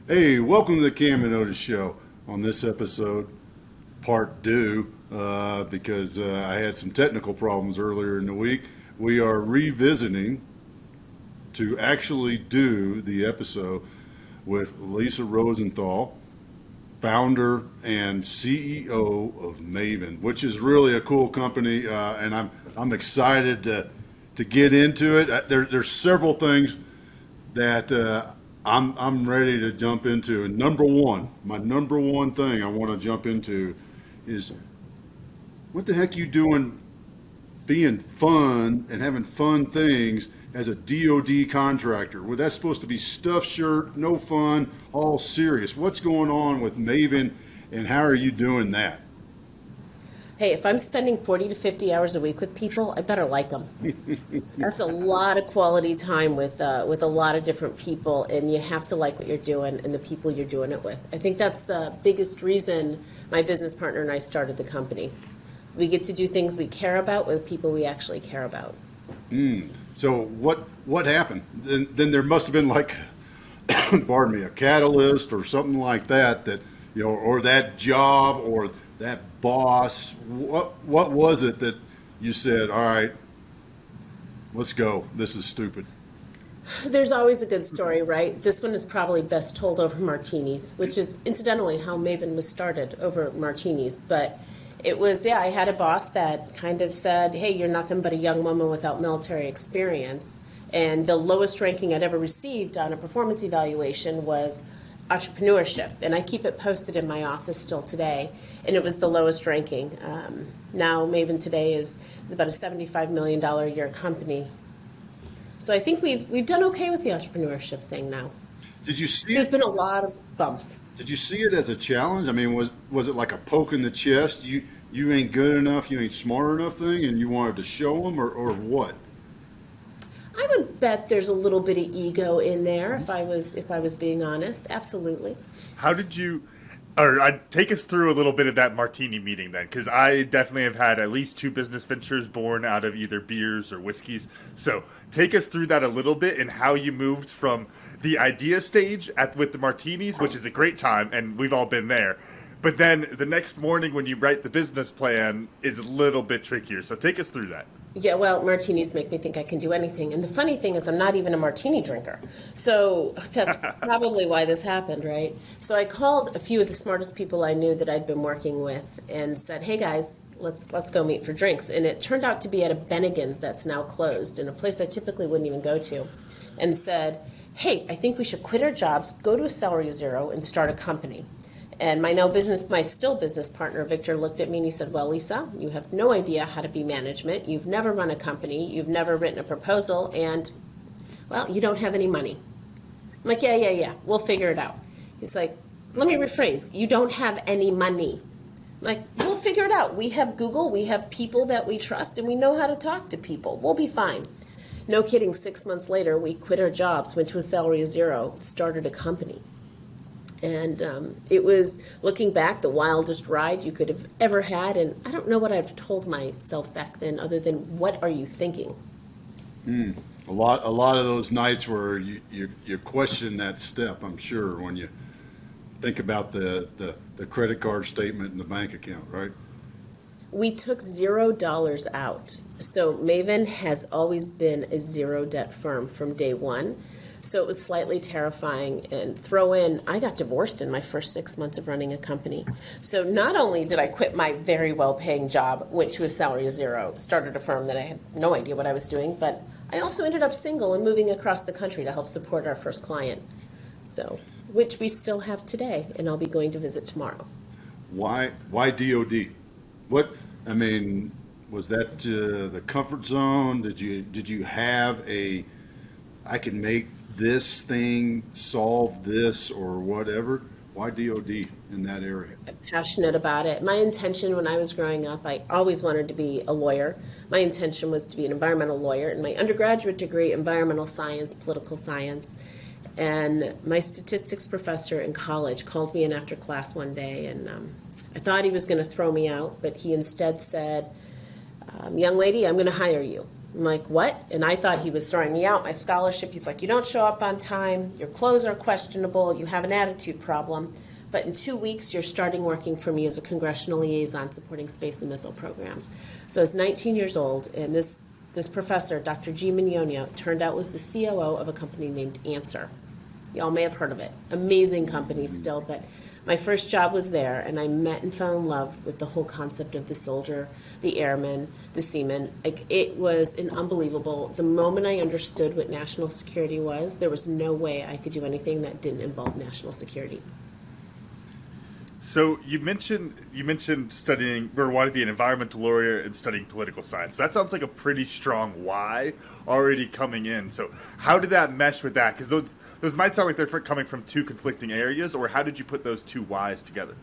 Hey, welcome to the Cam Otis Show. On this episode, part two, because I had some technical problems earlier in the week, we are revisiting to actually do the episode with Lisa Rosenthal, founder and CEO of Mayvin, which is really a cool company, and I'm excited to get into it. There's several things that I'm ready to jump into. And my number one thing I want to jump into is what the heck you doing being fun and having fun things as a DOD contractor? Well, that's supposed to be stuffed shirt, no fun, all serious. What's going on with Mayvin and how are you doing that? Hey, if I'm spending 40 to 50 hours a week with people, I better like them. That's a lot of quality time with a lot of different people, and you have to like what you're doing and the people you're doing it with. I think that's the biggest reason my business partner and I started the company. We get to do things we care about with people we actually care about. So what happened? Then there must have been like, pardon me, a catalyst or something like that, or that job or that boss. What was it that you said, all right, let's go, this is stupid? There's always a good story, right? This one is probably best told over martinis, which is incidentally how Mayvin was started, over martinis. But it was, I had a boss that kind of said, hey, you're nothing but a young woman without military experience. And the lowest ranking I'd ever received on a performance evaluation was entrepreneurship, and I keep it posted in my office still today, and it was the lowest ranking. Now Mayvin today is about a $75 million a year company. So I think we've done okay with the entrepreneurship thing now. Did you see There's been a lot of bumps. Did you see it as a challenge? I mean, was it like a poke in the chest? You ain't good enough, you ain't smart enough thing, and you wanted to show them, or what? I would bet there's a little bit of ego in there if I was being honest. Absolutely. How did you, or take us through a little bit of that martini meeting then, because I definitely have had at least 2 business ventures born out of either beers or whiskeys. So take us through that a little bit and how you moved from the idea stage with the martinis, which is a great time, and we've all been there. But then the next morning when you write the business plan is a little bit trickier. So take us through that. Yeah, well, martinis make me think I can do anything. And the funny thing is I'm not even a martini drinker. So that's probably why this happened, right? So I called a few of the smartest people I knew that I'd been working with and said, hey guys, let's go meet for drinks. And it turned out to be at a Bennigan's that's now closed, in a place I typically wouldn't even go to, and said, hey, I think we should quit our jobs, go to a salary of zero, and start a company. And my still business partner, Victor, looked at me and he said, well, Lisa, you have no idea how to be management. You've never run a company. You've never written a proposal. And, well, you don't have any money. I'm like, yeah. We'll figure it out. He's like, let me rephrase. You don't have any money. I'm like, we'll figure it out. We have Google. We have people that we trust, and we know how to talk to people. We'll be fine. No kidding. 6 months later, we quit our jobs, went to a salary of zero, started a company. And it was, looking back, the wildest ride you could have ever had. And I don't know what I've told myself back then other than, what are you thinking? A lot of those nights where you question that step, I'm sure, when you think about the credit card statement and the bank account, right? We took $0 out. So Mayvin has always been a zero debt firm from day one. So it was slightly terrifying. And throw in, I got divorced in my first 6 months of running a company. So not only did I quit my very well-paying job, went to a salary of zero, started a firm that I had no idea what I was doing, but I also ended up single and moving across the country to help support our first client. So, which we still have today, and I'll be going to visit tomorrow. Why DOD? Was that the comfort zone? Did you have I can make this thing solve this or whatever? Why DOD in that area? I'm passionate about it. My intention when I was growing up, I always wanted to be a lawyer. My intention was to be an environmental lawyer. In my undergraduate degree, environmental science, political science. And my statistics professor in college called me in after class one day, and I thought he was going to throw me out, but he instead said, young lady, I'm going to hire you. I'm I'm like, what? And I thought he was throwing me out, my scholarship. He's like, you don't show up on time, your clothes are questionable, you have an attitude problem. But in 2 weeks, you're starting working for me as a congressional liaison supporting space and missile programs. So I was 19 years old, and this professor, Dr. G. Mignogno, turned out was the COO of a company named Answer. Y'all may have heard of it. Amazing company still, but my first job was there, and I met and fell in love with the whole concept of the soldier, the airman, the seaman. Like, it was an unbelievable. The moment I understood what national security was, there was no way I could do anything that didn't involve national security. So you mentioned studying or wanting to be an environmental lawyer and studying political science. That sounds like a pretty strong why already coming in. So how did that mesh with that? Because those might sound like they're coming from two conflicting areas, or how did you put those two whys together?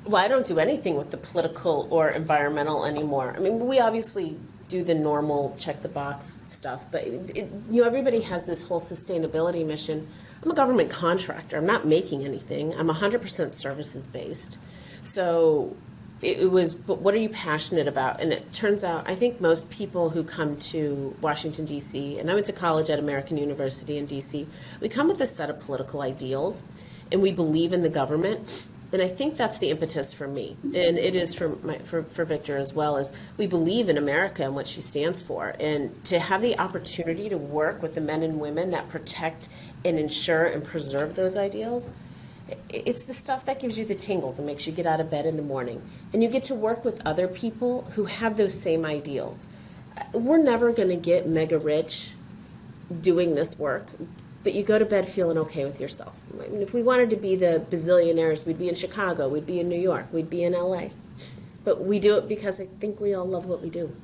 Well, I don't do anything with the political or environmental anymore. I mean, we obviously do the normal check the box stuff, but everybody has this whole sustainability mission. I'm a government contractor. I'm not making anything. I'm 100% services based. So it was, but what are you passionate about? And it turns out, I think most people who come to Washington, D.C., and I went to college at American University in D.C., we come with a set of political ideals, and we believe in the government. And I think that's the impetus for me, and it is for Victor as well, as we believe in America and what she stands for. And to have the opportunity to work with the men and women that protect and ensure and preserve those ideals, it's the stuff that gives you the tingles and makes you get out of bed in the morning. And you get to work with other people who have those same ideals. We're never going to get mega rich doing this work, but you go to bed feeling okay with yourself. I mean, if we wanted to be the bazillionaires, we'd be in Chicago, we'd be in New York, we'd be in LA. But we do it because I think we all love what we do.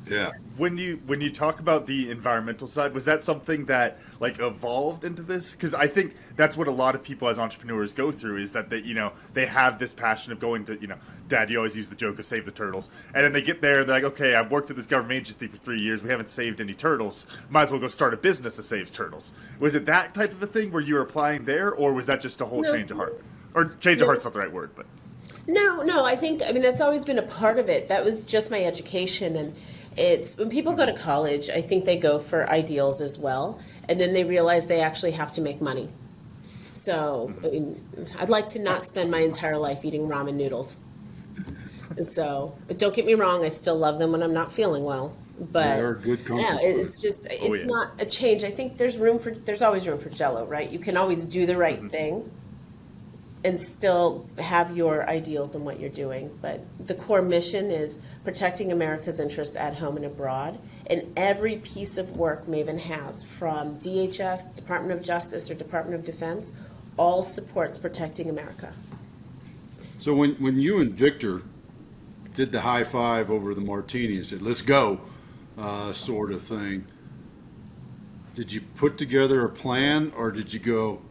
Yeah. When you talk about the environmental side, was that something that like evolved into this? Because I think that's what a lot of people as entrepreneurs go through, is that they have this passion of going to, Dad, you always use the joke of save the turtles, and then they get there, they're like, okay, I've worked at this government agency for 3 years, we haven't saved any turtles, might as well go start a business that saves turtles. Was it that type of a thing where you were applying there, or was that just a whole change of heart? Or change of heart's not the right word, but No, I mean, that's always been a part of it. That was just my education. And it's when people go to college, I think they go for ideals as well. And then they realize they actually have to make money. So I mean, I'd like to not spend my entire life eating ramen noodles. And so, but don't get me wrong, I still love them when I'm not feeling well. But They're a good comfort yeah, food. it's just, it's not a change. I think there's always room for Jell-O, right? You can always do the right thing and still have your ideals in what you're doing. But the core mission is protecting America's interests at home and abroad. And every piece of work Mayvin has, from DHS, Department of Justice, or Department of Defense, all supports protecting America. So when you and Victor did the high five over the martini and said, let's go, sort of thing, did you put together a plan, or did you go,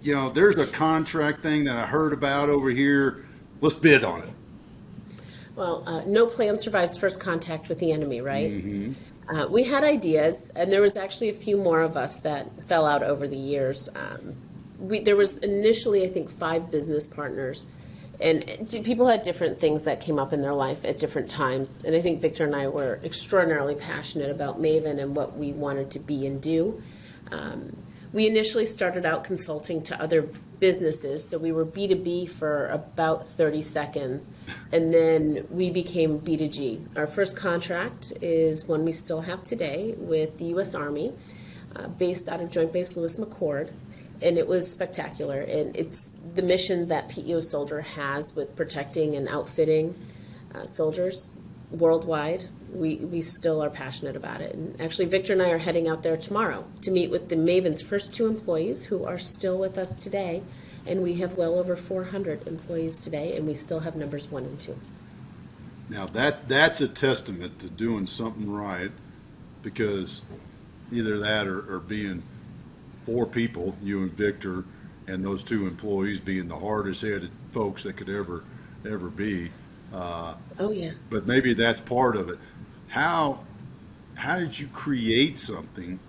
there's a contract thing that I heard about over here, let's bid on it? Well, no plan survives first contact with the enemy, right? Mm-hmm. We had ideas, and there was actually a few more of us that fell out over the years. There was initially, I think, 5 business partners, and people had different things that came up in their life at different times. And I think Victor and I were extraordinarily passionate about Mayvin and what we wanted to be and do. We initially started out consulting to other businesses, so we were B2B for about 30 seconds, and then we became B2G. Our first contract is one we still have today with the U.S. Army, based out of Joint Base Lewis McChord, and it was spectacular. And it's the mission that PEO Soldier has with protecting and outfitting soldiers worldwide. We still are passionate about it. And actually, Victor and I are heading out there tomorrow to meet with the Mayvin's first 2 employees who are still with us today. And we have well over 400 employees today, and we still have numbers 1 and 2. Now that's a testament to doing something right, because either that or being 4 people, you and Victor, and those 2 employees being the hardest headed folks that could ever be. Oh yeah. But maybe that's part of it. How did you create something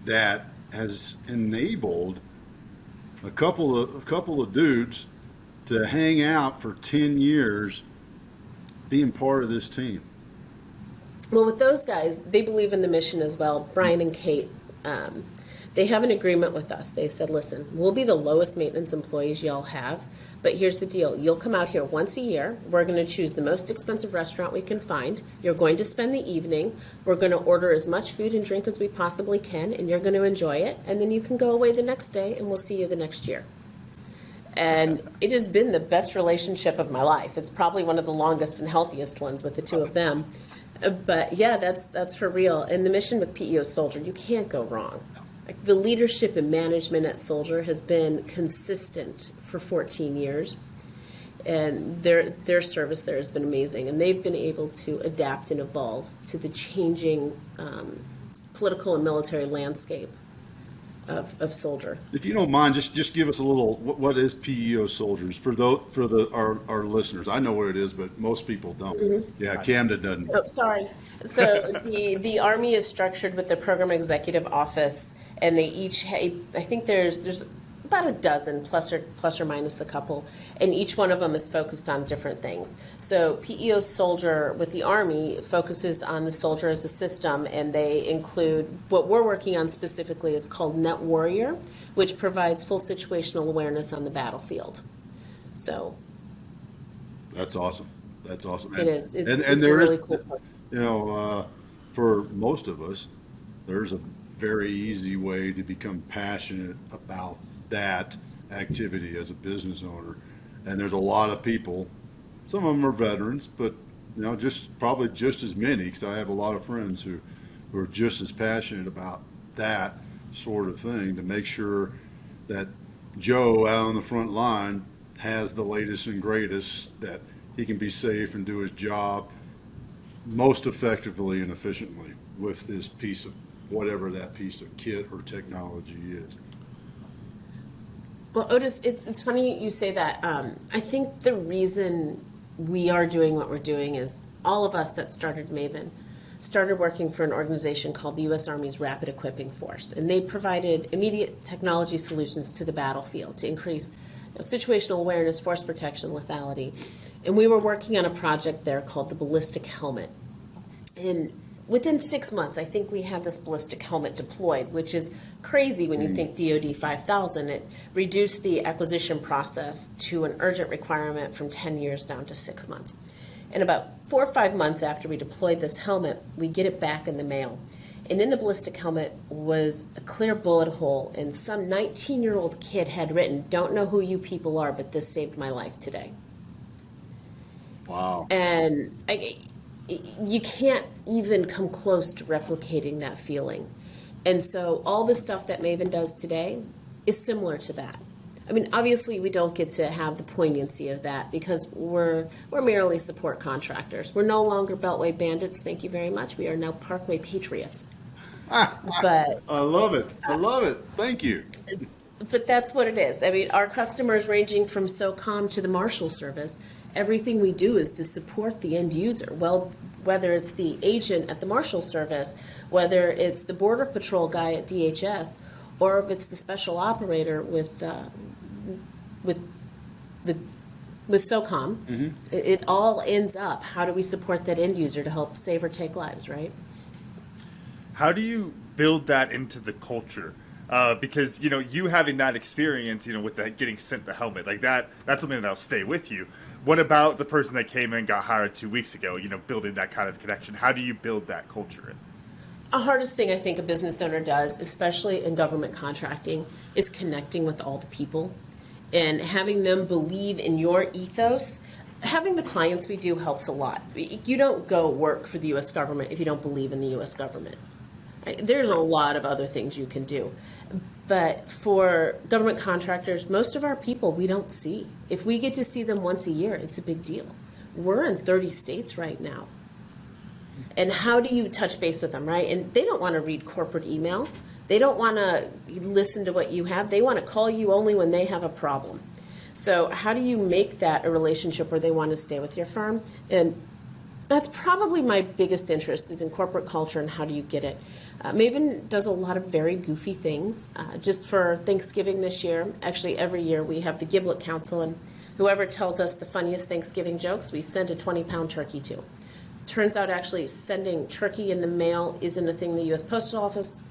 that has enabled a couple of dudes to hang out for 10 years being part of this team? Well, with those guys, they believe in the mission as well. Brian and Kate, they have an agreement with us. They said, listen, we'll be the lowest maintenance employees y'all have, but here's the deal. You'll come out here once a year. We're going to choose the most expensive restaurant we can find. You're going to spend the evening. We're going to order as much food and drink as we possibly can, and you're going to enjoy it. And then you can go away the next day, and we'll see you the next year. And it has been the best relationship of my life. It's probably one of the longest and healthiest ones with the two of them. But yeah, that's for real. And the mission with PEO Soldier, you can't go wrong. Like, the leadership and management at Soldier has been consistent for 14 years. And their service there has been amazing. And they've been able to adapt and evolve to the changing political and military landscape of Soldier. If you don't mind, just give us a little. What is PEO Soldiers for our listeners? I know what it is, but most people don't. Mm-hmm. Yeah, Camden doesn't. Oh, sorry. So the Army is structured with the Program Executive Office, and they each I think there's about a dozen plus or minus a couple, and each one of them is focused on different things. So PEO Soldier with the Army focuses on the soldier as a system, and they include what we're working on specifically is called Net Warrior, which provides full situational awareness on the battlefield. So that's awesome. That's awesome. It is. It's and a there really is, cool part. For most of us, there's a very easy way to become passionate about that activity as a business owner. And there's a lot of people, some of them are veterans, but probably just as many, because I have a lot of friends who are just as passionate about that sort of thing, to make sure that Joe out on the front line has the latest and greatest, that he can be safe and do his job most effectively and efficiently with this piece of whatever that piece of kit or technology is. Well, Otis, it's funny you say that. I think the reason we are doing what we're doing is all of us that started Mayvin started working for an organization called the U.S. Army's Rapid Equipping Force, and they provided immediate technology solutions to the battlefield to increase situational awareness, force protection, lethality. And we were working on a project there called the Ballistic helmet. And within 6 months, I think we had this ballistic helmet deployed, which is crazy when you think DoD 5000. It reduced the acquisition process to an urgent requirement from 10 years down to 6 months. And about 4 or 5 months after we deployed this helmet, we get it back in the mail. And in the ballistic helmet was a clear bullet hole, and some 19-year-old kid had written, "Don't know who you people are, but this saved my life today." Wow. And you can't even come close to replicating that feeling. And so all the stuff that Mayvin does today is similar to that. I mean, obviously we don't get to have the poignancy of that because we're merely support contractors. We're no longer Beltway bandits, thank you very much. We are now Parkway patriots. But I love it. I love it. Thank you. But that's what it is. I mean, our customers ranging from SOCOM to the Marshal Service, everything we do is to support the end user. Well, whether it's the agent at the Marshal Service, whether it's the Border Patrol guy at DHS, or if it's the special operator with SOCOM, it all ends up, how do we support that end user to help save or take lives, right? How do you build that into the culture? Because, you having that experience, with that getting sent the helmet, like that's something that'll stay with you. What about the person that came in and got hired 2 weeks ago, building that kind of connection? How do you build that culture in? The hardest thing I think a business owner does, especially in government contracting, is connecting with all the people and having them believe in your ethos. Having the clients we do helps a lot. You don't go work for the U.S. government if you don't believe in the U.S. government. Right? There's a lot of other things you can do. But for government contractors, most of our people we don't see. If we get to see them once a year, it's a big deal. We're in 30 states right now. And how do you touch base with them, right? And they don't want to read corporate email. They don't want to listen to what you have. They want to call you only when they have a problem. So how do you make that a relationship where they want to stay with your firm? And that's probably my biggest interest is in corporate culture and how do you get it. Mayvin does a lot of very goofy things. Just for Thanksgiving this year, actually every year we have the Giblet Council, and whoever tells us the funniest Thanksgiving jokes, we send a 20-pound turkey to. Turns out actually sending turkey in the mail isn't a thing the U.S. Postal Office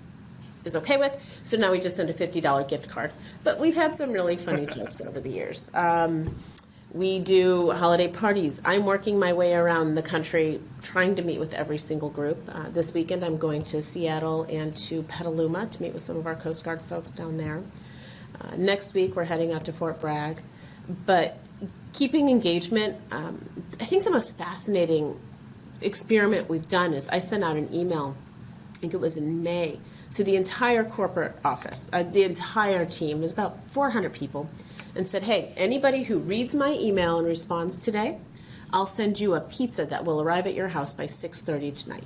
is okay with. So now we just send a $50 gift card. But we've had some really funny jokes over the years. We do holiday parties. I'm working my way around the country trying to meet with every single group. This weekend I'm going to Seattle and to Petaluma to meet with some of our Coast Guard folks down there. Next week we're heading out to Fort Bragg. But keeping engagement, I think the most fascinating experiment we've done is I sent out an email, I think it was in May, to the entire corporate office, the entire team, there's about 400 people, and said, hey, anybody who reads my email and responds today, I'll send you a pizza that will arrive at your house by 6:30 tonight.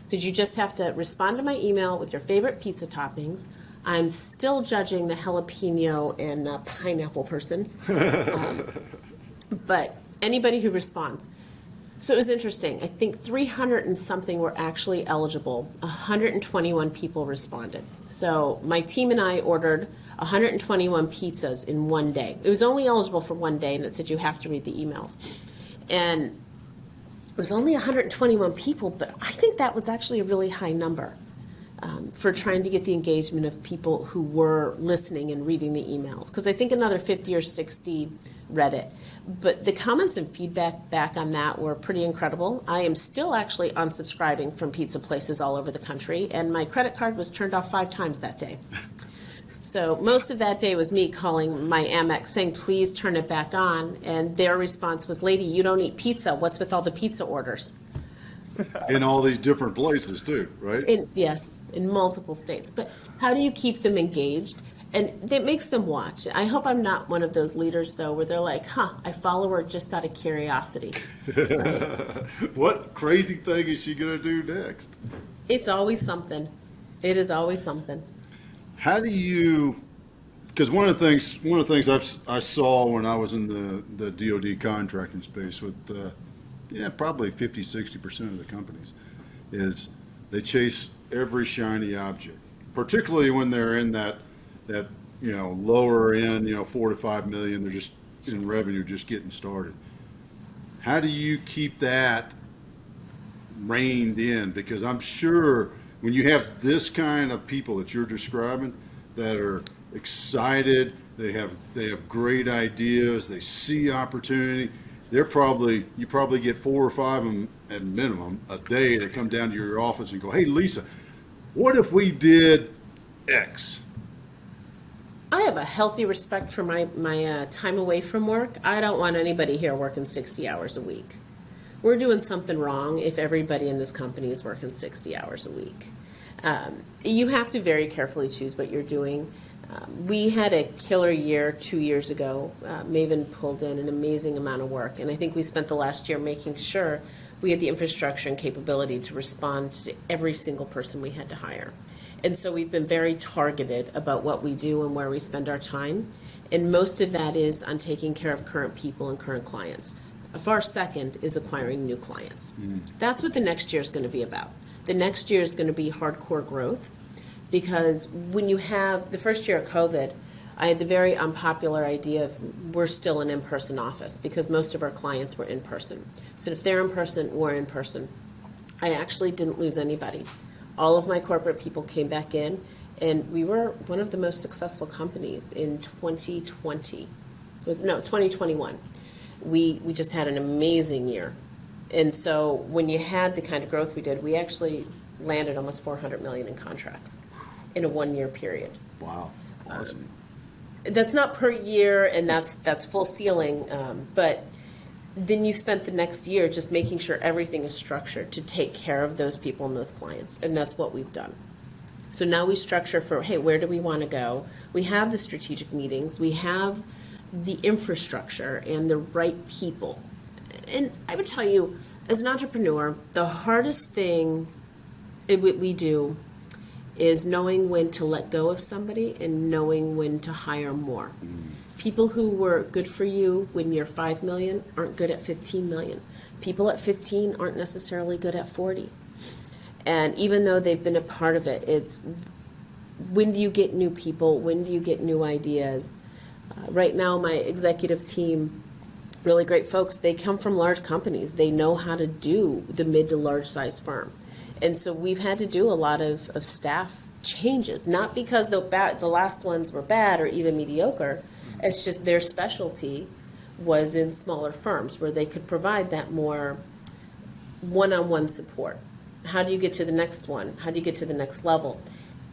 So you just have to respond to my email with your favorite pizza toppings. I'm still judging the jalapeno and pineapple person, but anybody who responds. So it was interesting. I think 300 and something were actually eligible. 121 people responded. So my team and I ordered 121 pizzas in one day. It was only eligible for one day, and it said you have to read the emails. And it was only 121 people, but I think that was actually a really high number for trying to get the engagement of people who were listening and reading the emails. Because I think another 50 or 60 read it. But the comments and feedback back on that were pretty incredible. I am still actually unsubscribing from pizza places all over the country, and my credit card was turned off 5 times that day. So most of that day was me calling my Amex saying, please turn it back on. And their response was, lady, you don't eat pizza. What's with all the pizza orders? In all these different places too, right? Yes, in multiple states. But how do you keep them engaged? And it makes them watch. I hope I'm not one of those leaders, though, where they're like, I follow her just out of curiosity. What crazy thing is she going to do next? It's always something. It is always something. How do you? Because one of the things I saw when I was in the DoD contracting space with probably 50-60% of the companies is they chase every shiny object, particularly when they're in that lower end, 4 to 5 million. They're just in revenue, just getting started. How do you keep that reined in? Because I'm sure when you have this kind of people that you're describing that are excited, they have great ideas, they see opportunity. You probably get 4 or 5 of them at minimum a day that come down to your office and go, hey, Lisa, what if we did X? I have a healthy respect for my time away from work. I don't want anybody here working 60 hours a week. We're doing something wrong if everybody in this company is working 60 hours a week. You have to very carefully choose what you're doing. We had a killer year 2 years ago. Mayvin pulled in an amazing amount of work, and I think we spent the last year making sure we had the infrastructure and capability to respond to every single person we had to hire. And so we've been very targeted about what we do and where we spend our time, and most of that is on taking care of current people and current clients. A far second is acquiring new clients. That's what the next year is going to be about. The next year is going to be hardcore growth. Because when you have the first year of COVID, I had the very unpopular idea of we're still an in-person office because most of our clients were in person. So if they're in person, we're in person. I actually didn't lose anybody. All of my corporate people came back in, and we were one of the most successful companies in 2021. We just had an amazing year. And so when you had the kind of growth we did, we actually landed almost $400 million in contracts in a 1-year period. Wow, awesome. That's not per year, and that's full ceiling, but then you spent the next year just making sure everything is structured to take care of those people and those clients, and that's what we've done. So now we structure for, hey, where do we want to go? We have the strategic meetings, we have the infrastructure and the right people. And I would tell you, as an entrepreneur, the hardest thing we do is knowing when to let go of somebody and knowing when to hire more. People who were good for you when you're 5 million aren't good at 15 million. People at 15 aren't necessarily good at 40. And even though they've been a part of it, it's when do you get new people? When do you get new ideas? Right now, my executive team really great folks, they come from large companies. They know how to do the mid to large size firm. And so we've had to do a lot of staff changes, not because the last ones were bad or even mediocre. It's just their specialty was in smaller firms where they could provide that more one-on-one support. How do you get to the next one? How do you get to the next level?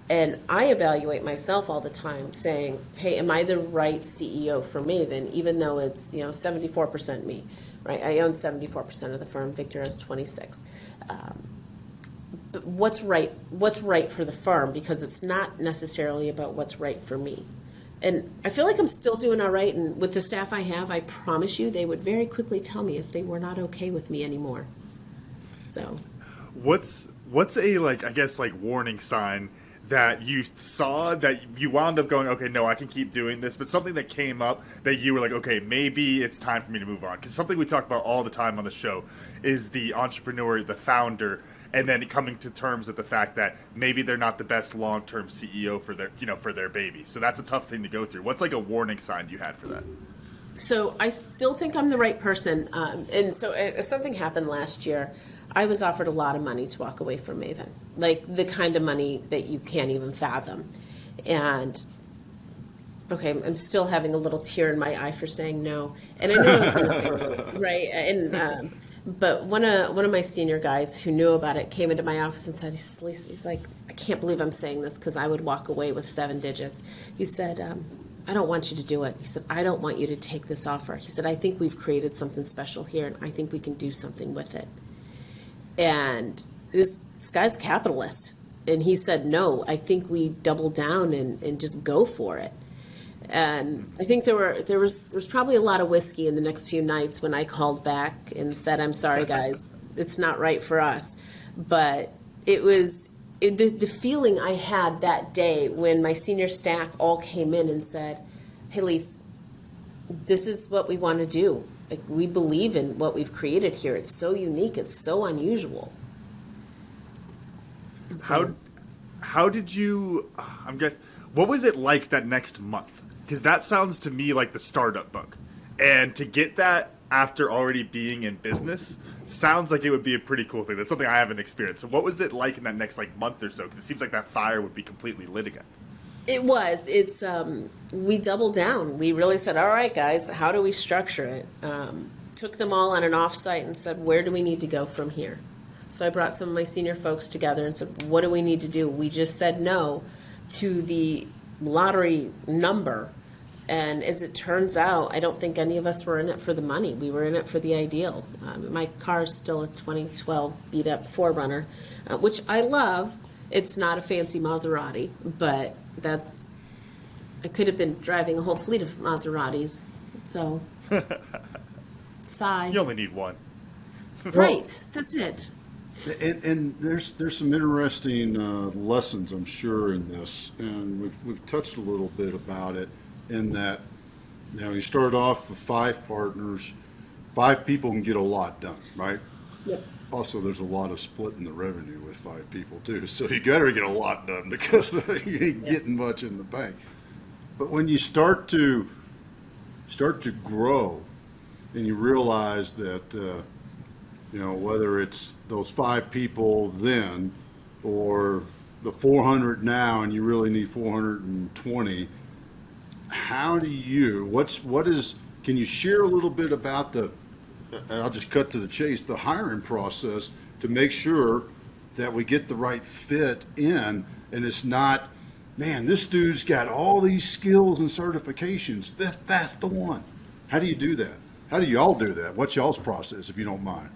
And I evaluate myself all the time saying, hey, am I the right CEO for Mayvin, even though it's, 74% me, right? I own 74% of the firm. Victor has 26. But what's right for the firm? Because it's not necessarily about what's right for me. And I feel like I'm still doing all right. And with the staff I have, I promise you, they would very quickly tell me if they were not okay with me anymore. So, what's a warning sign that you saw that you wound up going, okay, no, I can keep doing this, but something that came up that you were like, okay, maybe it's time for me to move on? Because something we talk about all the time on the show is the entrepreneur, the founder, and then coming to terms with the fact that maybe they're not the best long-term CEO for their baby. So that's a tough thing to go through. What's like a warning sign you had for that? So I still think I'm the right person. And so something happened last year. I was offered a lot of money to walk away from Mayvin, like the kind of money that you can't even fathom. And okay, I'm still having a little tear in my eye for saying no. And I knew I was going to say no, right? And but one of my senior guys who knew about it came into my office and said, he's like, I can't believe I'm saying this because I would walk away with 7 digits. He said, I don't want you to do it. He said, I don't want you to take this offer. He said, I think we've created something special here, and I think we can do something with it. And this guy's a capitalist. And he said, no, I think we double down and just go for it. And I think there was probably a lot of whiskey in the next few nights when I called back and said, I'm sorry, guys, it's not right for us. But it was the feeling I had that day when my senior staff all came in and said, hey, Lise, this is what we want to do. Like, we believe in what we've created here. It's so unique. It's so unusual. So, how did you, what was it like that next month? Because that sounds to me like the startup bug. And to get that after already being in business sounds like it would be a pretty cool thing. That's something I haven't experienced. So what was it like in that next month or so? Because it seems like that fire would be completely lit again. It was. It's we doubled down. We really said, all right, guys, how do we structure it? Took them all on an offsite and said, where do we need to go from here? So I brought some of my senior folks together and said, what do we need to do? We just said no to the lottery number. And as it turns out, I don't think any of us were in it for the money. We were in it for the ideals. My car's still a 2012 beat-up 4Runner, which I love. It's not a fancy Maserati, but I could have been driving a whole fleet of Maseratis. So, sigh. You only need one. Right, that's it. And there's some interesting lessons, I'm sure, in this, and we've touched a little bit about it. In that, you start off with 5 partners, 5 people can get a lot done, right? Yep. Also, there's a lot of splitting the revenue with 5 people too, so you got to get a lot done because you ain't getting much in the bank. But when you start to grow, and you realize that whether it's those 5 people then, or the 400 now, and you really need 420. How do you, can you share a little bit about I'll just cut to the chase, the hiring process to make sure that we get the right fit in, and it's not, man, this dude's got all these skills and certifications. That's the one. How do you do that? How do y'all do that? What's y'all's process, if you don't mind?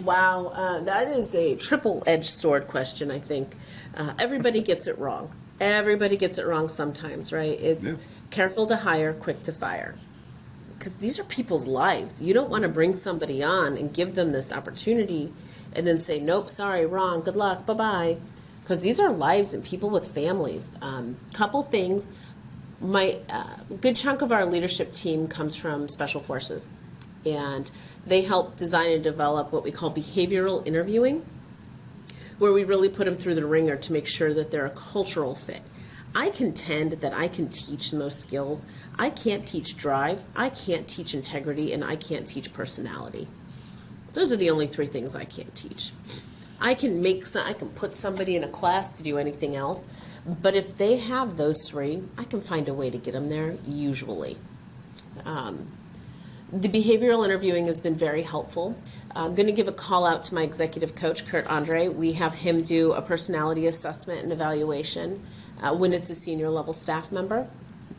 Wow, that is a triple-edged sword question, I think. Everybody gets it wrong. Everybody gets it wrong sometimes, right? It's careful to hire, quick to fire. Because these are people's lives. You don't want to bring somebody on and give them this opportunity and then say, nope, sorry, wrong, good luck, bye-bye. Because these are lives and people with families. Couple things. My good chunk of our leadership team comes from Special Forces. And they help design and develop what we call behavioral interviewing, where we really put them through the ringer to make sure that they're a cultural fit. I contend that I can teach most skills. I can't teach drive, I can't teach integrity, and I can't teach personality. Those are the only three things I can't teach. I can put somebody in a class to do anything else, but if they have those three, I can find a way to get them there, usually. The behavioral interviewing has been very helpful. I'm going to give a call out to my executive coach, Kurt Andre. We have him do a personality assessment and evaluation when it's a senior level staff member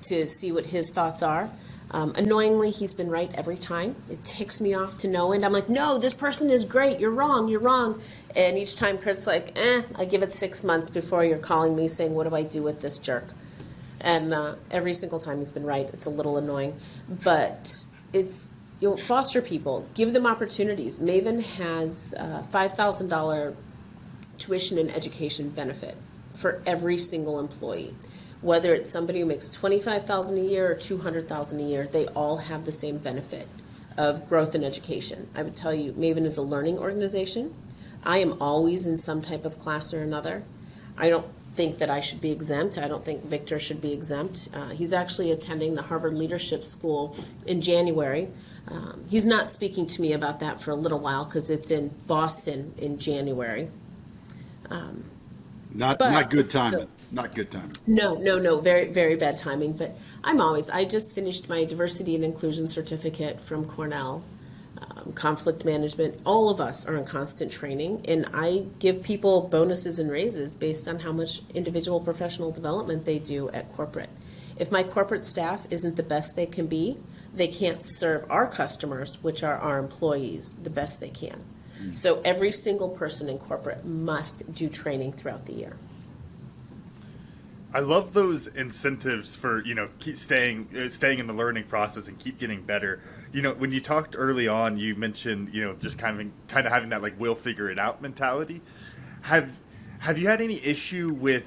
to see what his thoughts are. Annoyingly, he's been right every time. It ticks me off to no end. I'm like, no, this person is great. You're wrong. You're wrong. And each time Kurt's like, I give it 6 months before you're calling me saying, what do I do with this jerk? And every single time he's been right. It's a little annoying, but it's, foster people, give them opportunities. Mayvin has $5,000 tuition and education benefit for every single employee. Whether it's somebody who makes $25,000 a year or $200,000 a year, they all have the same benefit of growth and education. I would tell you, Mayvin is a learning organization. I am always in some type of class or another. I don't think that I should be exempt. I don't think Victor should be exempt. He's actually attending the Harvard Leadership School in January. He's not speaking to me about that for a little while because it's in Boston in January. Not good timing. Not good timing. No, very, very bad timing. But I just finished my diversity and inclusion certificate from Cornell, conflict management. All of us are in constant training, and I give people bonuses and raises based on how much individual professional development they do at corporate. If my corporate staff isn't the best they can be, they can't serve our customers, which are our employees, the best they can. So every single person in corporate must do training throughout the year. I love those incentives for, keep staying in the learning process and keep getting better. When you talked early on, you mentioned, just kind of having that like we'll figure it out mentality. Have you had any issue with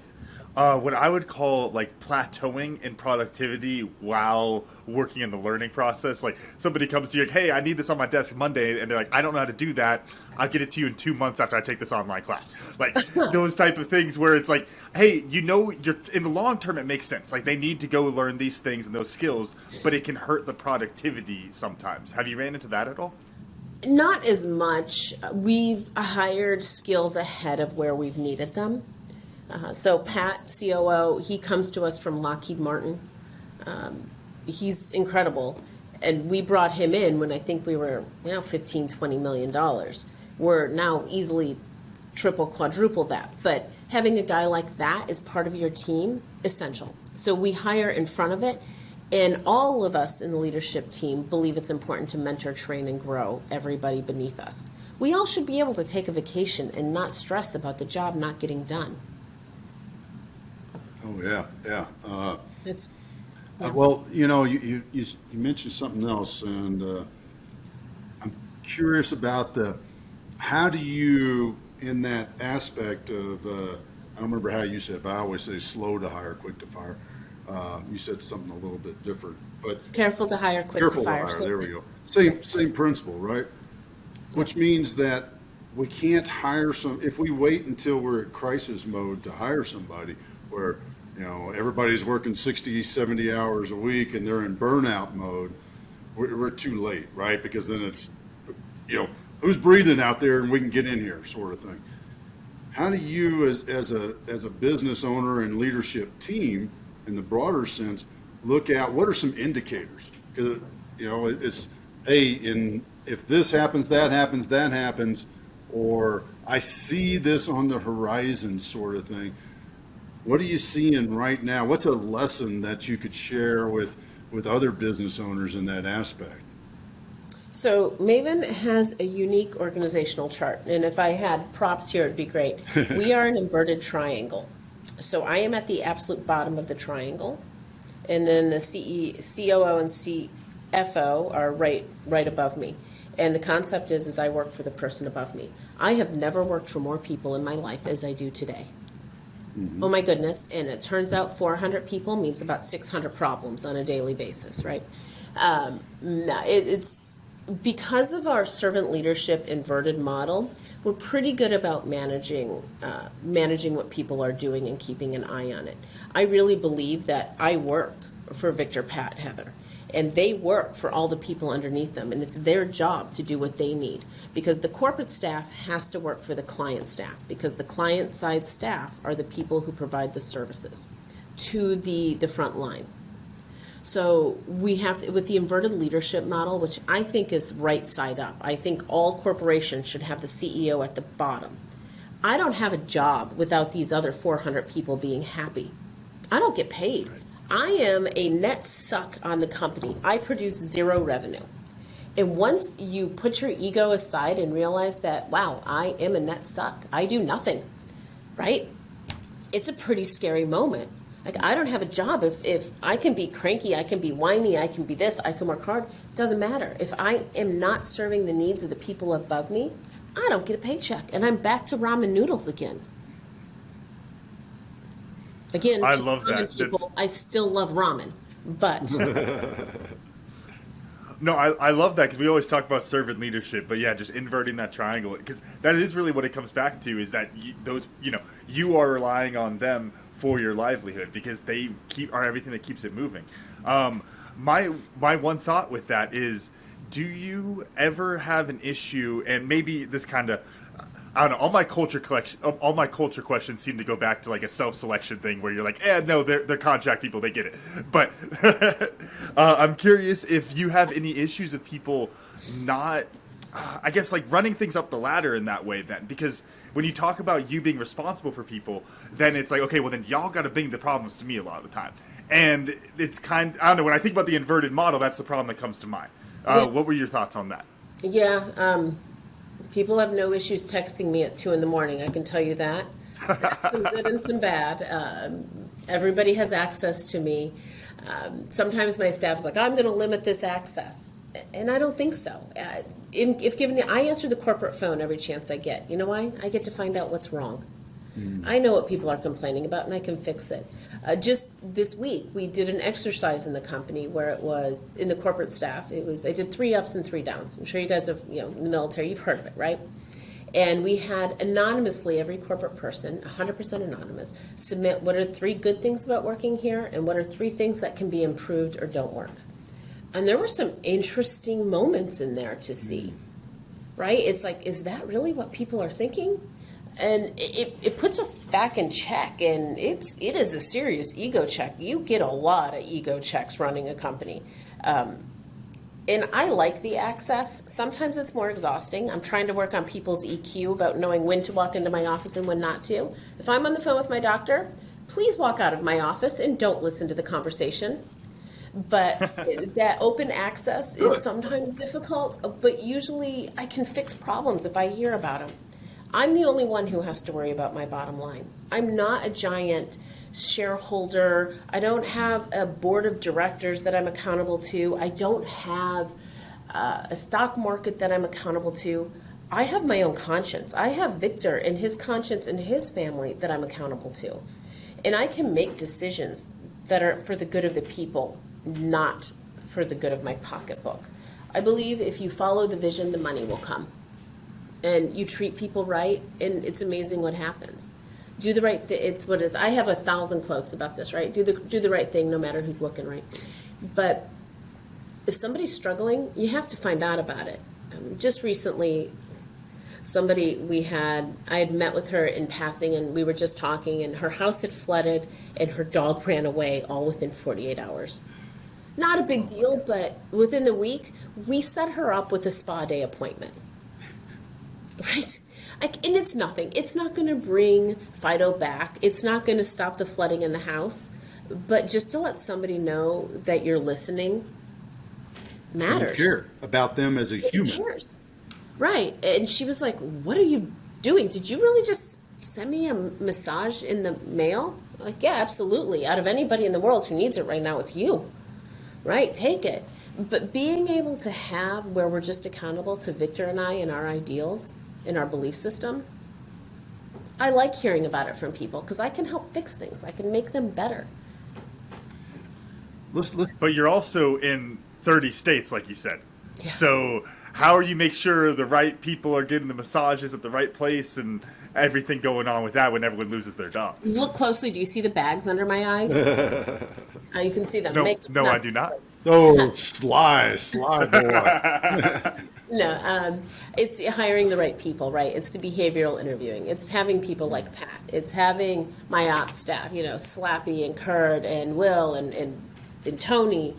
what I would call like plateauing in productivity while working in the learning process? Like somebody comes to you like, hey, I need this on my desk Monday, and they're like, I don't know how to do that. I'll get it to you in 2 months after I take this online class. Like those type of things where it's like, hey, you're in the long term, it makes sense. Like they need to go learn these things and those skills, but it can hurt the productivity sometimes. Have you ran into that at all? Not as much. We've hired skills ahead of where we've needed them. So Pat, COO, he comes to us from Lockheed Martin. He's incredible. And we brought him in when I think we were, $15, $20 million. We're now easily triple, quadruple that. But having a guy like that as part of your team, essential. So we hire in front of it. And all of us in the leadership team believe it's important to mentor, train, and grow everybody beneath us. We all should be able to take a vacation and not stress about the job not getting done. Oh yeah. It's Well, you mentioned something else, and I'm curious about how do you, in that aspect of, I don't remember how you said it, but I always say slow to hire, quick to fire. You said something a little bit different, but careful to hire, quick careful to fire. to hire. There we go. Same principle, right? Which means that we can't hire if we wait until we're at crisis mode to hire somebody where everybody's working 60, 70 hours a week and they're in burnout mode, we're too late, right? Because then it's, who's breathing out there and we can get in here sort of thing. How do you as a business owner and leadership team in the broader sense look at what are some indicators? Because, it's, hey, if this happens, that happens, or I see this on the horizon sort of thing. What are you seeing right now? What's a lesson that you could share with other business owners in that aspect? So Mayvin has a unique organizational chart, and if I had props here, it'd be great. We are an inverted triangle. So I am at the absolute bottom of the triangle, and then the COO and CFO are right above me. And the concept is I work for the person above me. I have never worked for more people in my life as I do today. Mm-hmm. Oh my goodness. And it turns out 400 people means about 600 problems on a daily basis, right? It's because of our servant leadership inverted model, we're pretty good about managing what people are doing and keeping an eye on it. I really believe that I work for Victor, Pat, Heather, and they work for all the people underneath them, and it's their job to do what they need, because the corporate staff has to work for the client staff, because the client side staff are the people who provide the services to the front line. So we have to, with the inverted leadership model, which I think is right side up. I think all corporations should have the CEO at the bottom. I don't have a job without these other 400 people being happy. I don't get paid. I am a net suck on the company. I produce zero revenue. And once you put your ego aside and realize that, wow, I am a net suck, I do nothing, right? It's a pretty scary moment. Like, I don't have a job. If I can be cranky, I can be whiny, I can be this, I can work hard. It doesn't matter. If I am not serving the needs of the people above me, I don't get a paycheck. And I'm back to ramen noodles again. Again, I love that. People, I still love ramen, but... No, I love that, because we always talk about servant leadership, but yeah, just inverting that triangle, because that is really what it comes back to, is that you are relying on them for your livelihood, because they are everything that keeps it moving. My one thought with that is, do you ever have an issue, and maybe this kind of, I don't know, all my culture questions seem to go back to like a self-selection thing where you're like, no, they're contract people, they get it. But I'm curious if you have any issues with people not, I guess, like running things up the ladder in that way then, because when you talk about you being responsible for people, then it's like, okay, well then y'all got to bring the problems to me a lot of the time. And it's I don't know, when I think about the inverted model, that's the problem that comes to mind. What were your thoughts on that? Yeah, people have no issues texting me at 2 a.m. I can tell you that. Some good and some bad. Everybody has access to me. Sometimes my staff is like, I'm going to limit this access. And I don't think so. If given I answer the corporate phone every chance I get. You know why? I get to find out what's wrong. I know what people are complaining about, and I can fix it. Just this week, we did an exercise in the company where it was, in the corporate staff, I did 3 ups and 3 downs. I'm sure you guys have, in the military, you've heard of it, right? And we had anonymously, every corporate person, 100% anonymous, submit what are 3 good things about working here, and what are 3 things that can be improved or don't work. And there were some interesting moments in there to see, right? It's like, is that really what people are thinking? And it puts us back in check, and it is a serious ego check. You get a lot of ego checks running a company. And I like the access. Sometimes it's more exhausting. I'm trying to work on people's EQ about knowing when to walk into my office and when not to. If I'm on the phone with my doctor, please walk out of my office and don't listen to the conversation. But that open access is sometimes difficult, but usually I can fix problems if I hear about them. I'm the only one who has to worry about my bottom line. I'm not a giant shareholder. I don't have a board of directors that I'm accountable to. I don't have a stock market that I'm accountable to. I have my own conscience. I have Victor and his conscience and his family that I'm accountable to. And I can make decisions that are for the good of the people, not for the good of my pocketbook. I believe if you follow the vision, the money will come. And you treat people right, and it's amazing what happens. Do the right thing. It's what it is. I have 1,000 quotes about this, right? Do the right thing, no matter who's looking, right? But if somebody's struggling, you have to find out about it. Just recently, I had met with her in passing, and we were just talking, and her house had flooded, and her dog ran away all within 48 hours. Not a big deal, but within the week, we set her up with a spa day appointment. Right? And it's nothing. It's not going to bring Fido back. It's not going to stop the flooding in the house. But just to let somebody know that you're listening matters. You care about them as a human. It cares. Right. And she was like, what are you doing? Did you really just send me a massage in the mail? Like, yeah, absolutely. Out of anybody in the world who needs it right now, it's you. Right? Take it. But being able to have where we're just accountable to Victor and I and our ideals in our belief system, I like hearing about it from people because I can help fix things. I can make them better. Let's But you're also in 30 states, like you said. Yeah. So how you make sure the right people are getting the massages at the right place and everything going on with that when everyone loses their dogs. Look closely. Do you see the bags under my eyes? You can see them. No, Makeup's no, not- I do not. Oh, sly boy. No, it's hiring the right people, right? It's the behavioral interviewing. It's having people like Pat. It's having my ops staff, Slappy and Kurt and Will and Tony.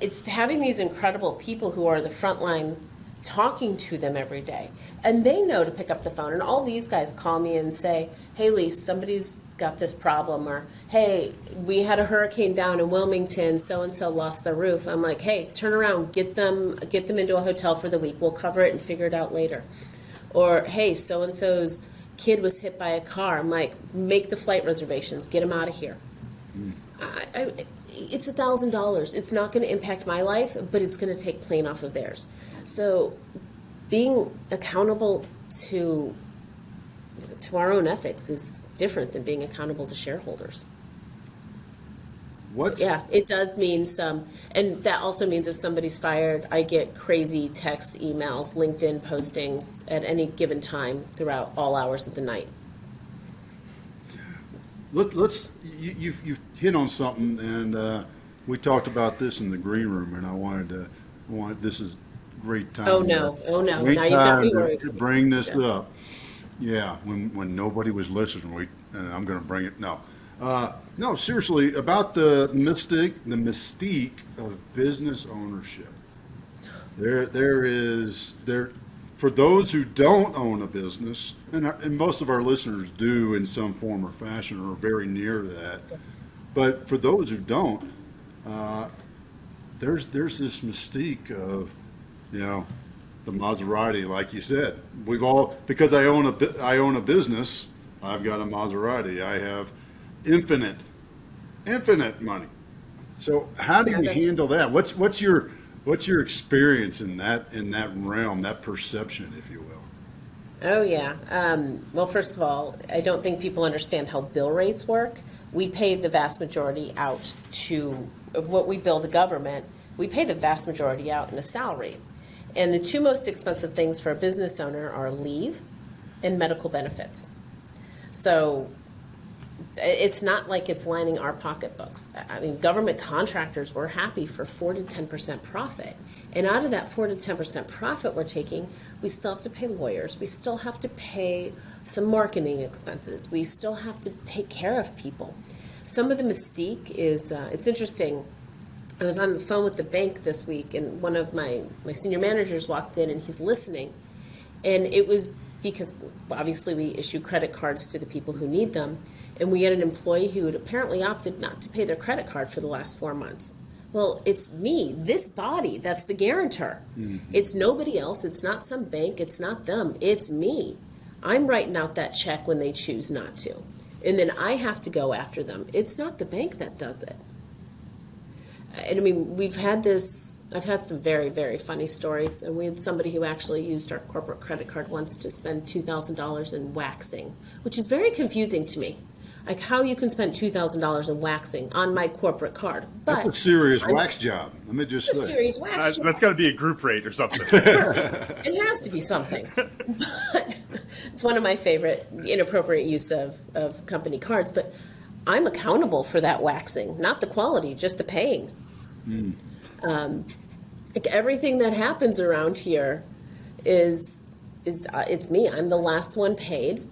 It's having these incredible people who are the front line talking to them every day. And they know to pick up the phone. And all these guys call me and say, hey, Lise, somebody's got this problem. Or, hey, we had a hurricane down in Wilmington. So-and-so lost their roof. I'm like, hey, turn around. Get them into a hotel for the week. We'll cover it and figure it out later. Or, hey, so-and-so's kid was hit by a car. I'm like, make the flight reservations. Get them out of here. It's $1,000. It's not going to impact my life, but it's going to take plane off of theirs. So being accountable to our own ethics is different than being accountable to shareholders. Yeah, it does mean some, and that also means if somebody's fired, I get crazy texts, emails, LinkedIn postings at any given time throughout all hours of the night. You've hit on something, and we talked about this in the green room, and this is great time. Oh no! Great Now you've got me time worried. to bring this up. Yeah, when nobody was listening, and I'm going to bring it. No, seriously, about the mystique of business ownership. There is for those who don't own a business, and most of our listeners do in some form or fashion, or very near that. But for those who don't, there's this mystique of, the Maserati, like you said. Because I own a business, I've got a Maserati. I have infinite money. So how do you handle that? What's your experience in that realm, that perception, if you will? Oh yeah. Well, first of all, I don't think people understand how bill rates work. We pay the vast majority out of what we bill the government. We pay the vast majority out in a salary. And the two most expensive things for a business owner are leave and medical benefits. So it's not like it's lining our pocketbooks. I mean, government contractors, we're happy for 4 to 10% profit. And out of that 4 to 10% profit we're taking, we still have to pay lawyers. We still have to pay some marketing expenses. We still have to take care of people. Some of the mystique is, it's interesting. I was on the phone with the bank this week, and one of my senior managers walked in, and he's listening. And it was because, obviously, we issue credit cards to the people who need them. And we had an employee who had apparently opted not to pay their credit card for the last 4 months. Well, it's me, this body, that's the guarantor. Mm-hmm. It's nobody else. It's not some bank. It's not them. It's me. I'm writing out that check when they choose not to. And then I have to go after them. It's not the bank that does it. And I mean, I've had some very, very funny stories. And we had somebody who actually used our corporate credit card once to spend $2,000 in waxing, which is very confusing to me. Like how you can spend $2,000 in waxing on my corporate card. But that's a serious wax job. Let me just say. It's a serious wax job. That's got to be a group rate or something. It has to be something. But it's one of my favorite inappropriate use of company cards. But I'm accountable for that waxing, not the quality, just the paying. Like everything that happens around here is it's me. I'm the last one paid.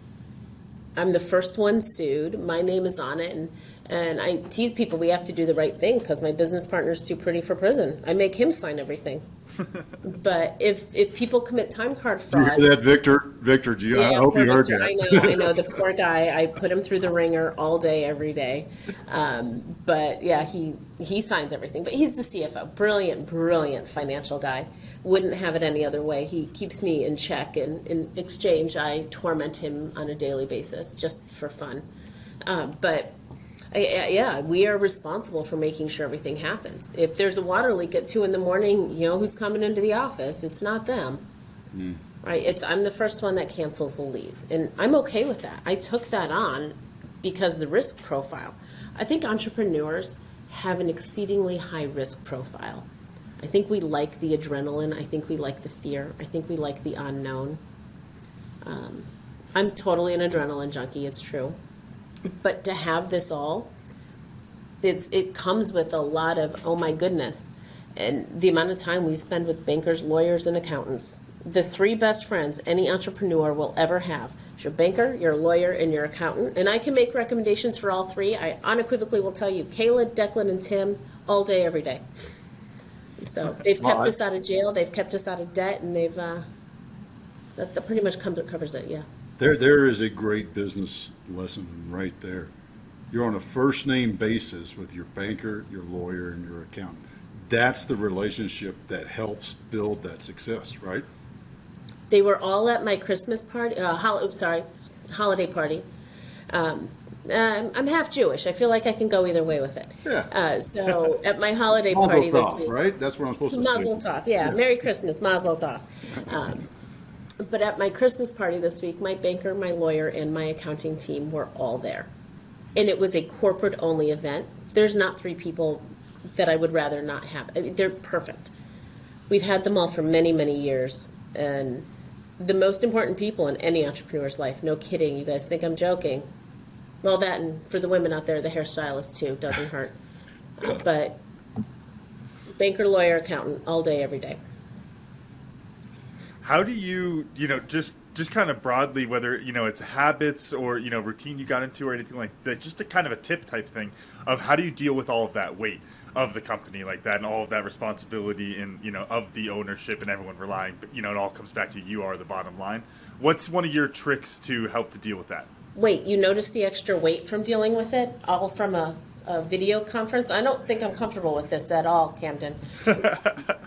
I'm the first one sued. My name is on it, and I tease people we have to do the right thing because my business partner's too pretty for prison. I make him sign everything. But if people commit time card fraud, you hear that, Victor? Victor, I hope you heard that. I know the poor guy. I put him through the ringer all day, every day. But yeah, he signs everything. But he's the CFO, brilliant financial guy. Wouldn't have it any other way. He keeps me in check, and in exchange, I torment him on a daily basis just for fun. But we are responsible for making sure everything happens. If there's a water leak at 2 a.m, you know who's coming into the office. It's not them, right? I'm the first one that cancels the leave, and I'm okay with that. I took that on because the risk profile. I think entrepreneurs have an exceedingly high risk profile. I think we like the adrenaline. I think we like the fear. I think we like the unknown. I'm totally an adrenaline junkie, it's true. But to have this all, it comes with a lot of, oh my goodness. And the amount of time we spend with bankers, lawyers, and accountants. The three best friends any entrepreneur will ever have. It's your banker, your lawyer, and your accountant. And I can make recommendations for all three. I unequivocally will tell you, Kayla, Declan, and Tim, all day, every day. So they've kept us out of jail, they've kept us out of debt, and they've, that pretty much covers it, yeah. There is a great business lesson right there. You're on a first name basis with your banker, your lawyer, and your accountant. That's the relationship that helps build that success, right? They were all at my Christmas party, holiday party. I'm half Jewish. I feel like I can go either way with it. Yeah. So at my holiday Mazel party this tov, week, right? That's what I'm supposed to say. Mazel tov, yeah. Merry Christmas, Mazel tov. But at my Christmas party this week, my banker, my lawyer, and my accounting team were all there. And it was a corporate-only event. There's not three people that I would rather not have. I mean, they're perfect. We've had them all for many, many years. And the most important people in any entrepreneur's life, no kidding, you guys think I'm joking. Well, that, and for the women out there, the hairstylist too, doesn't hurt. But banker, lawyer, accountant, all day, every day. How do you, just kind of broadly, whether, it's habits or, routine you got into or anything like that, just a kind of a tip type thing of how do you deal with all of that weight of the company like that and all of that responsibility and, of the ownership and everyone relying, but, it all comes back to you are the bottom line. What's one of your tricks to help to deal with that? Wait, you noticed the extra weight from dealing with it, all from a video conference? I don't think I'm comfortable with this at all, Camden.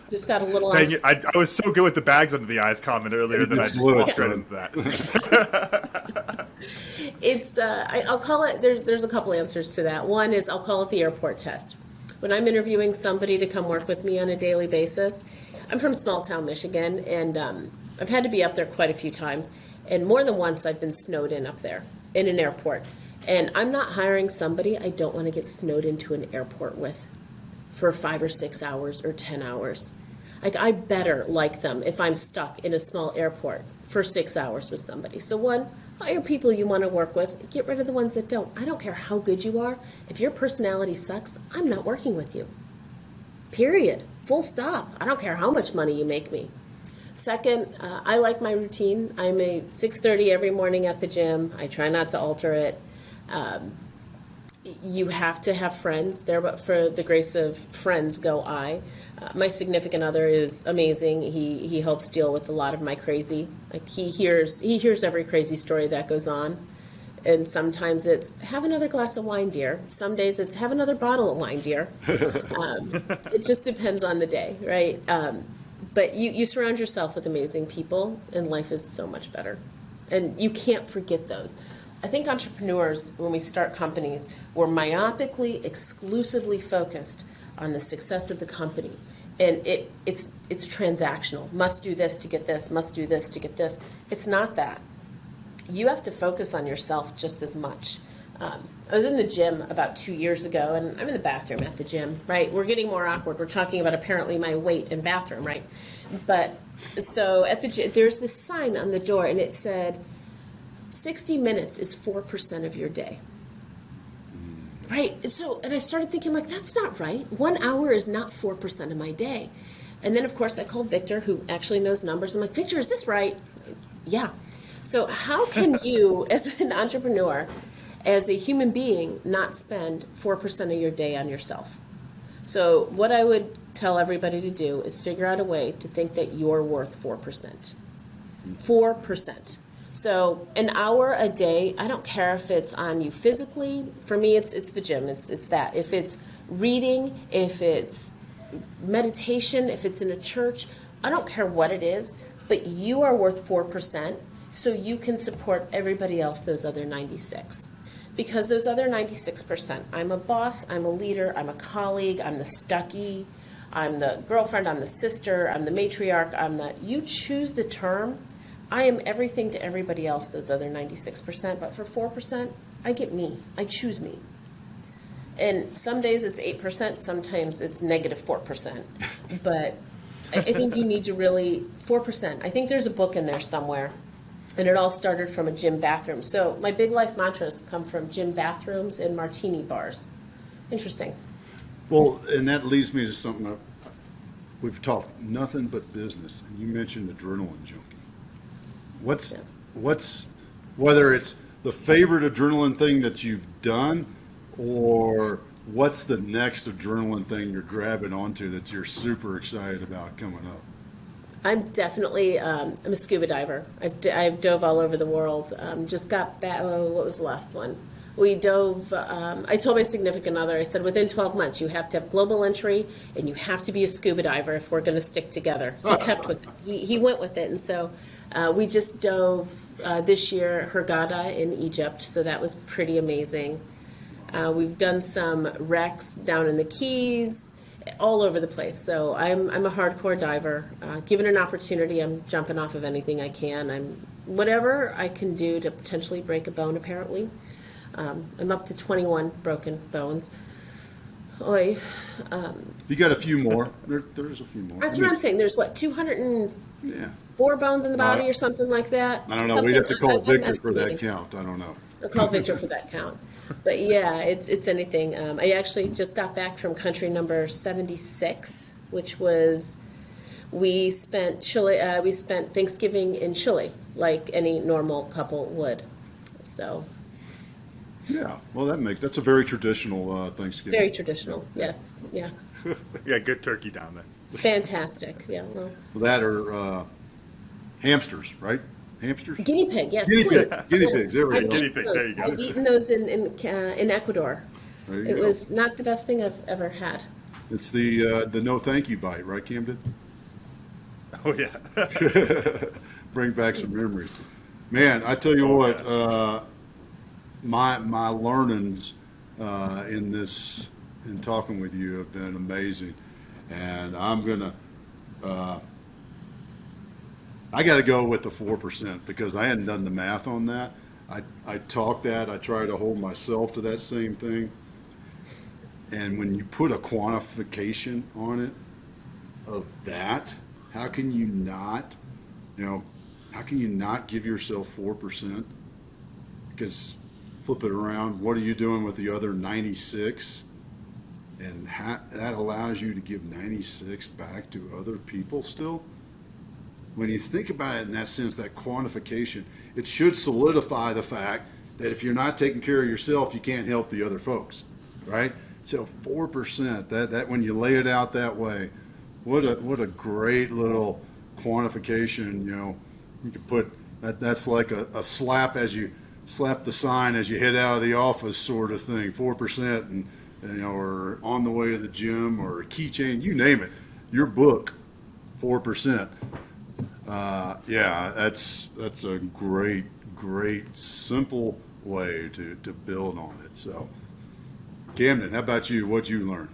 Just got a little. Dang it! I was so good with the bags under the eyes comment earlier that I just walked right into that. It's I'll call it. There's a couple answers to that. One is I'll call it the airport test. When I'm interviewing somebody to come work with me on a daily basis, I'm from small town Michigan, and I've had to be up there quite a few times. And more than once, I've been snowed in up there in an airport. And I'm not hiring somebody I don't want to get snowed into an airport with for 5 or 6 hours or 10 hours. Like, I better like them if I'm stuck in a small airport for 6 hours with somebody. So one, hire people you want to work with. Get rid of the ones that don't. I don't care how good you are. If your personality sucks, I'm not working with you. Period. Full stop. I don't care how much money you make me. Second, I like my routine. I'm a 6:30 every morning at the gym. I try not to alter it. You have to have friends there, but for the grace of friends go I. My significant other is amazing. He helps deal with a lot of my crazy. Like he hears every crazy story that goes on. And sometimes it's have another glass of wine, dear. Some days it's have another bottle of wine, dear. It just depends on the day, right? But you surround yourself with amazing people, and life is so much better. And you can't forget those. I think entrepreneurs, when we start companies, we're myopically, exclusively focused on the success of the company. And it's transactional. Must do this to get this, must do this to get this. It's not that. You have to focus on yourself just as much. I was in the gym about 2 years ago, and I'm in the bathroom at the gym, right? We're getting more awkward. We're talking about apparently my weight in bathroom, right? But so at the gym, there's this sign on the door, and it said, 60 minutes is 4% of your day. Right? And I started thinking, like, that's not right. 1 hour is not 4% of my day. And then, of course, I called Victor, who actually knows numbers. I'm like, Victor, is this right? He's like, yeah. So how can you, as an entrepreneur, as a human being, not spend 4% of your day on yourself? So what I would tell everybody to do is figure out a way to think that you're worth 4%. 4%. So an hour a day, I don't care if it's on you physically. For me, it's the gym. It's that. If it's reading, if it's meditation, if it's in a church, I don't care what it is, but you are worth 4%, so you can support everybody else, those other 96. Because those other 96%, I'm a boss, I'm a leader, I'm a colleague, I'm the stucky, I'm the girlfriend, I'm the sister, I'm the matriarch, you choose the term. I am everything to everybody else, those other 96%, but for 4%, I get me. I choose me. And some days it's 8%, sometimes it's negative 4%. But I think you need to really, 4%. I think there's a book in there somewhere. And it all started from a gym bathroom. So my big life mantras come from gym bathrooms and martini bars. Interesting. Well, and that leads me to something we've talked nothing but business, and you mentioned adrenaline junkie. What's whether it's the favorite adrenaline thing that you've done, or what's the next adrenaline thing you're grabbing onto that you're super excited about coming up? I'm definitely, I'm a scuba diver. I've dove all over the world. Just got back, what was the last one? We dove, I told my significant other, I said, within 12 months, you have to have global entry and you have to be a scuba diver if we're going to stick together. He kept with it. He went with it. And so we just dove this year, Hurghada in Egypt. So that was pretty amazing. We've done some wrecks down in the Keys, all over the place. So I'm a hardcore diver. Given an opportunity, I'm jumping off of anything I can. Whatever I can do to potentially break a bone, apparently. I'm up to 21 broken bones. Oy. You got a few more. There's a few more. That's what I'm saying. There's what, 204 Yeah. bones in the body or something like that? I don't know. Something, We'd have to call I'm Victor for that estimating. count. I don't know. I'll call Victor for that count. But yeah, it's anything. I actually just got back from country number 76, which was we spent Thanksgiving in Chile like any normal couple would. So Yeah. Well, that's a very traditional Thanksgiving. very traditional. Yes. Yeah, good turkey down there. Fantastic. Yeah. Well, That are hamsters, right? Hamsters? guinea pig. Yes. Guinea please. pig. Guinea pigs. There we I've go. Guinea eaten pig, there those. you go. I've eaten those in Ecuador. There you It go. was not the best thing I've ever had. It's the no thank you bite, right, Camden? Oh, yeah. Bring back some memories. Man, I tell you what, my learnings in talking with you have been amazing, and I'm gonna. I got to go with the 4% because I hadn't done the math on that. I talk that. I try to hold myself to that same thing. And when you put a quantification on it of that, how can you not, how can you not give yourself 4%? Because flip it around, what are you doing with the other 96? And that allows you to give 96 back to other people still. When you think about it in that sense, that quantification, it should solidify the fact that if you're not taking care of yourself, you can't help the other folks, right? So 4%, that when you lay it out that way, what a great little quantification. You could put that's like a slap as you slap the sign as you head out of the office, sort of thing. 4%, and or on the way to the gym, or a keychain, you name it. Your book, 4%. Yeah, that's a great simple way to build on it. So, Camden, how about you? What'd you learn?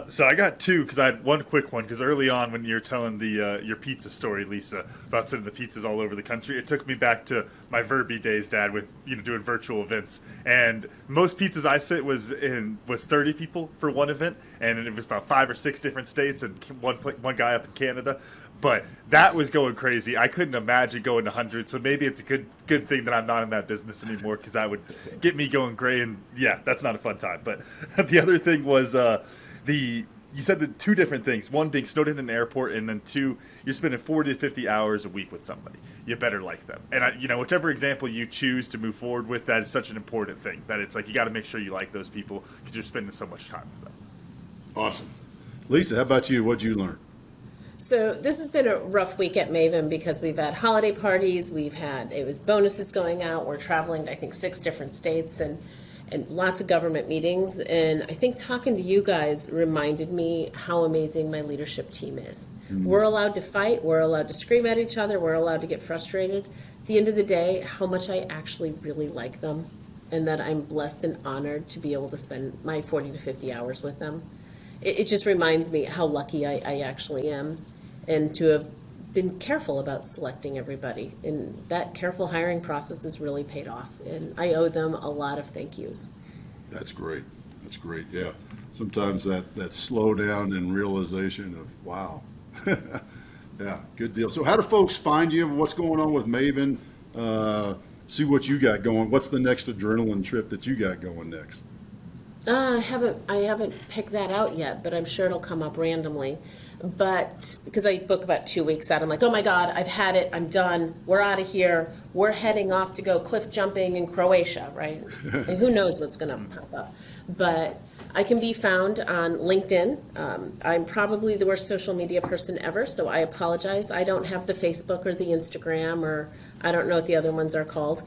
So I got two because I had one quick one because early on when you were telling your pizza story, Lisa, about sending the pizzas all over the country, it took me back to my Verby days, Dad, with doing virtual events. And most pizzas I sent was 30 people for one event, and it was about 5 or 6 different states and one guy up in Canada. But that was going crazy. I couldn't imagine going to hundreds. So maybe it's a good thing that I'm not in that business anymore because that would get me going gray. And yeah, that's not a fun time. But the other thing was you said the 2 different things. One, being snowed in an airport, and then 2, you're spending 40 to 50 hours a week with somebody. You better like them. And whichever example you choose to move forward with, that is such an important thing. That it's like you got to make sure you like those people because you're spending so much time with them. Awesome. Lisa, how about you? What'd you learn? So this has been a rough week at Mayvin because we've had holiday parties, it was bonuses going out, we're traveling to, I think, 6 different states and lots of government meetings. And I think talking to you guys reminded me how amazing my leadership team is. We're allowed to fight, we're allowed to scream at each other, we're allowed to get frustrated. At the end of the day, how much I actually really like them, and that I'm blessed and honored to be able to spend my 40 to 50 hours with them. It just reminds me how lucky I actually am, and to have been careful about selecting everybody. And that careful hiring process has really paid off, and I owe them a lot of thank yous. That's great. That's great. Yeah. Sometimes that slowdown and realization of, wow. Yeah, good deal. So how do folks find you? What's going on with Mayvin? See what you got going. What's the next adrenaline trip that you got going next? I haven't picked that out yet, but I'm sure it'll come up randomly. But because I book about 2 weeks out, I'm like, oh my God, I've had it. I'm done. We're out of here. We're heading off to go cliff jumping in Croatia, right? And who knows what's going to pop up. But I can be found on LinkedIn. I'm probably the worst social media person ever, so I apologize. I don't have the Facebook or the Instagram, or I don't know what the other ones are called.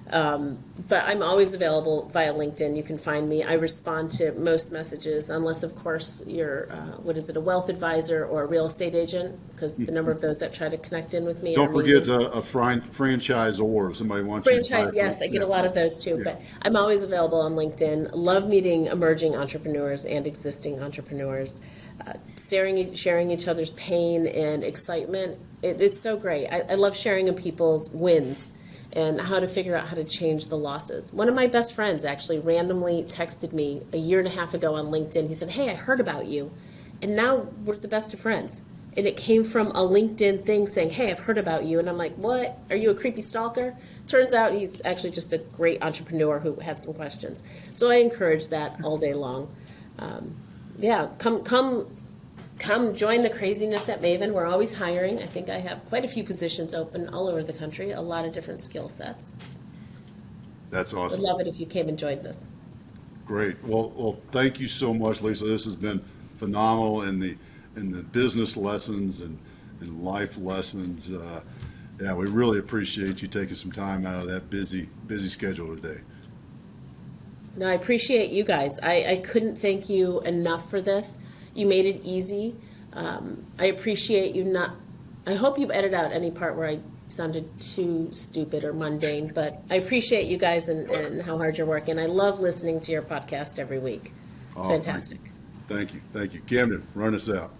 But I'm always available via LinkedIn. You can find me. I respond to most messages, unless, of course, you're, a wealth advisor or a real estate agent, because the number of those that try to connect in with me Don't are forget amazing. a franchisor. If somebody wants you to Franchise, buy- yes, I get a lot of those too, Yeah. but I'm always available on LinkedIn. Love meeting emerging entrepreneurs and existing entrepreneurs, sharing each other's pain and excitement. It's so great. I love sharing in people's wins and how to figure out how to change the losses. One of my best friends actually randomly texted me a year and a half ago on LinkedIn. He said, hey, I heard about you, and now we're the best of friends. And it came from a LinkedIn thing saying, hey, I've heard about you. And I'm like, what? Are you a creepy stalker? Turns out he's actually just a great entrepreneur who had some questions. So I encourage that all day long. Come join the craziness at Mayvin. We're always hiring. I think I have quite a few positions open all over the country, a lot of different skill sets. That's Would awesome. love it if you came and joined this. Great. Well, thank you so much, Lisa. This has been phenomenal in the business lessons and life lessons. Yeah, we really appreciate you taking some time out of that busy schedule today. No, I appreciate you guys. I couldn't thank you enough for this. You made it easy. I appreciate you not. I hope you edit out any part where I sounded too stupid or mundane, but I appreciate you guys and how hard you're working. I love listening to your podcast every week. It's fantastic. Thank you. Camden, run us out.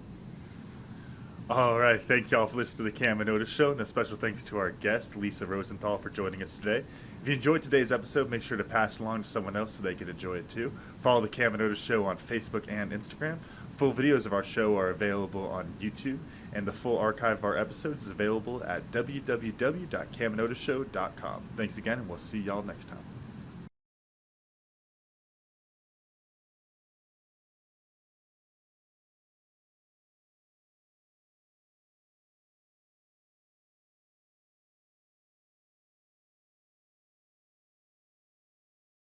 All right. Thank y'all for listening to the Cam Otis Show, and a special thanks to our guest, Lisa Rosenthal, for joining us today. If you enjoyed today's episode, make sure to pass it along to someone else so they can enjoy it too. Follow the Cam Otis Show on Facebook and Instagram. Full videos of our show are available on YouTube, and the full archive of our episodes is available at www.camandotisshow.com. Thanks again, and we'll see y'all next time.